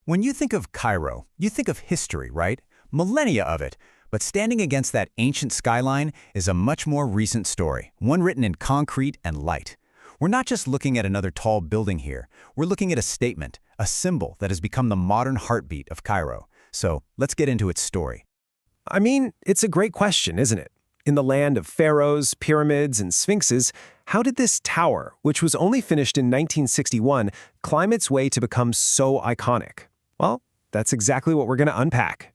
When you think of Cairo, you think of history, right? Millennia of it. But standing against that ancient skyline is a much more recent story, one written in concrete and light. We're not just looking at another tall building here. We're looking at a statement, a symbol that has become the modern heartbeat of Cairo. So let's get into its story. I mean, it's a great question, isn't it? In the land of pharaohs, pyramids, and sphinxes, how did this tower, which was only finished in 1961, climb its way to become so iconic? Well, that's exactly what we're going to unpack.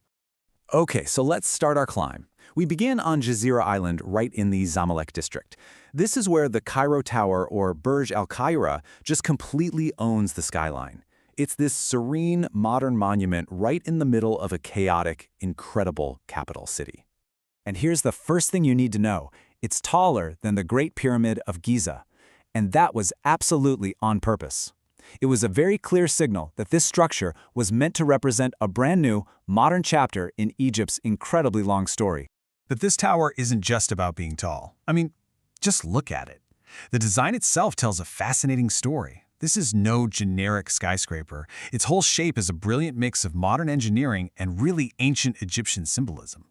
Okay, so let's start our climb. We begin on Jazeera Island right in the Zamalek district. This is where the Cairo Tower, or Burj al-Qahira, just completely owns the skyline. It's this serene, modern monument right in the middle of a chaotic, incredible capital city. And here's the first thing you need to know. It's taller than the Great Pyramid of Giza. And that was absolutely on purpose. It was a very clear signal that this structure was meant to represent a brand new, modern chapter in Egypt's incredibly long story. But this tower isn't just about being tall. I mean, just look at it. The design itself tells a fascinating story. This is no generic skyscraper. Its whole shape is a brilliant mix of modern engineering and really ancient Egyptian symbolism.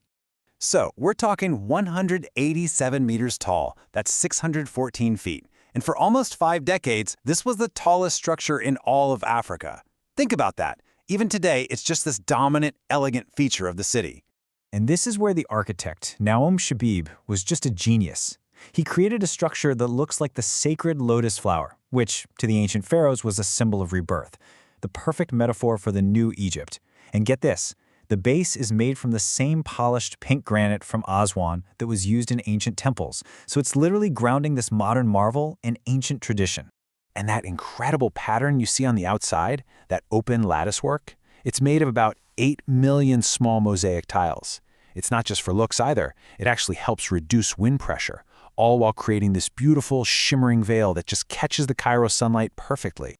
So, we're talking 187 meters tall. That's 614 feet. And for almost 5 decades, this was the tallest structure in all of Africa. Think about that. Even today, it's just this dominant, elegant feature of the city. And this is where the architect, Naum Shabib, was just a genius. He created a structure that looks like the sacred lotus flower, which, to the ancient pharaohs, was a symbol of rebirth, the perfect metaphor for the new Egypt. And get this, the base is made from the same polished pink granite from Aswan that was used in ancient temples, so it's literally grounding this modern marvel in ancient tradition. And that incredible pattern you see on the outside, that open lattice work, it's made of about 8 million small mosaic tiles. It's not just for looks either. It actually helps reduce wind pressure, all while creating this beautiful, shimmering veil that just catches the Cairo sunlight perfectly.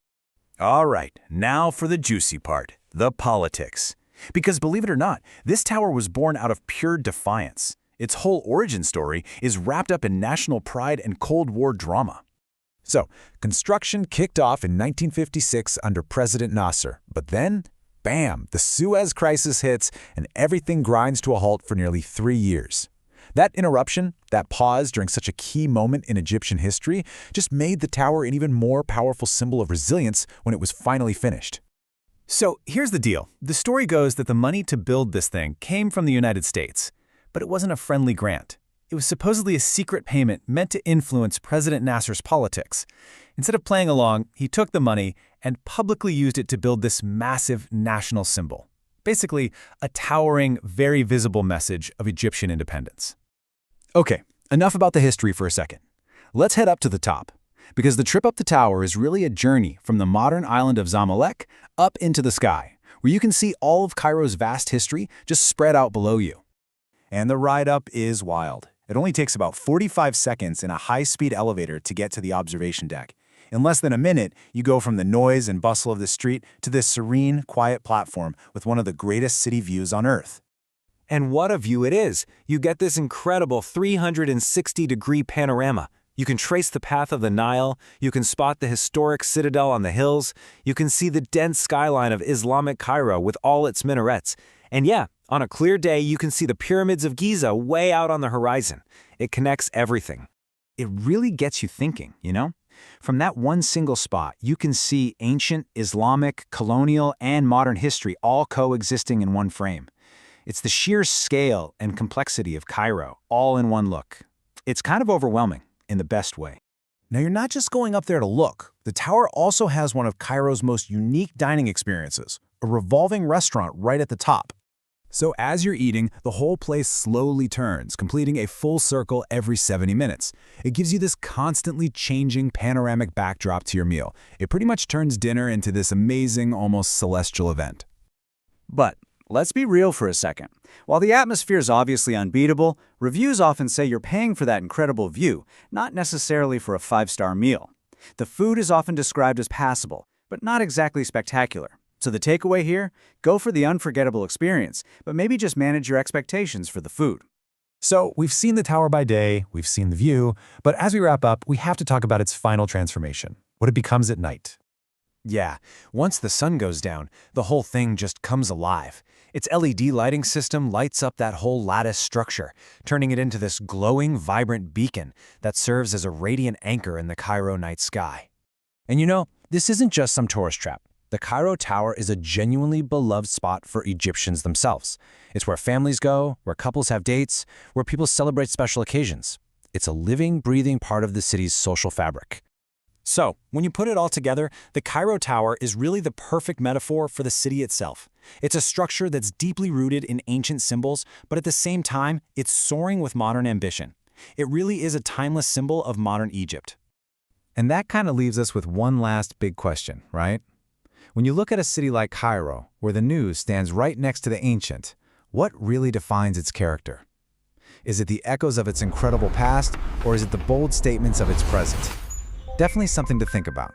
All right, now for the juicy part, the politics. Because believe it or not, this tower was born out of pure defiance. Its whole origin story is wrapped up in national pride and Cold War drama. So, construction kicked off in 1956 under President Nasser, but then, bam, the Suez Crisis hits and everything grinds to a halt for nearly 3 years. That interruption, that pause during such a key moment in Egyptian history, just made the tower an even more powerful symbol of resilience when it was finally finished. So here's the deal. The story goes that the money to build this thing came from the United States, but it wasn't a friendly grant. It was supposedly a secret payment meant to influence President Nasser's politics. Instead of playing along, he took the money and publicly used it to build this massive national symbol. Basically, a towering, very visible message of Egyptian independence. Okay, enough about the history for a second. Let's head up to the top. Because the trip up the tower is really a journey from the modern island of Zamalek up into the sky, where you can see all of Cairo's vast history just spread out below you. And the ride up is wild. It only takes about 45 seconds in a high-speed elevator to get to the observation deck. In less than a minute, you go from the noise and bustle of the street to this serene, quiet platform with one of the greatest city views on Earth. And what a view it is! You get this incredible 360-degree panorama. You can trace the path of the Nile, you can spot the historic citadel on the hills, you can see the dense skyline of Islamic Cairo with all its minarets. And yeah, on a clear day, you can see the pyramids of Giza way out on the horizon. It connects everything. It really gets you thinking, you know? From that one single spot, you can see ancient, Islamic, colonial, and modern history all coexisting in one frame. It's the sheer scale and complexity of Cairo, all in one look. It's kind of overwhelming. In the best way. Now, you're not just going up there to look. The tower also has one of Cairo's most unique dining experiences, a revolving restaurant right at the top. So as you're eating, the whole place slowly turns, completing a full circle every 70 minutes. It gives you this constantly changing panoramic backdrop to your meal. It pretty much turns dinner into this amazing, almost celestial event. But let's be real for a second. While the atmosphere is obviously unbeatable, reviews often say you're paying for that incredible view, not necessarily for a 5-star meal. The food is often described as passable, but not exactly spectacular. So the takeaway here? Go for the unforgettable experience, but maybe just manage your expectations for the food. So we've seen the tower by day, we've seen the view, but as we wrap up, we have to talk about its final transformation, what it becomes at night. Yeah, once the sun goes down, the whole thing just comes alive. Its LED lighting system lights up that whole lattice structure, turning it into this glowing, vibrant beacon that serves as a radiant anchor in the Cairo night sky. And you know, this isn't just some tourist trap. The Cairo Tower is a genuinely beloved spot for Egyptians themselves. It's where families go, where couples have dates, where people celebrate special occasions. It's a living, breathing part of the city's social fabric. So, when you put it all together, the Cairo Tower is really the perfect metaphor for the city itself. It's a structure that's deeply rooted in ancient symbols, but at the same time, it's soaring with modern ambition. It really is a timeless symbol of modern Egypt. And that kind of leaves us with one last big question, right? When you look at a city like Cairo, where the new stands right next to the ancient, what really defines its character? Is it the echoes of its incredible past, or is it the bold statements of its present? Definitely something to think about.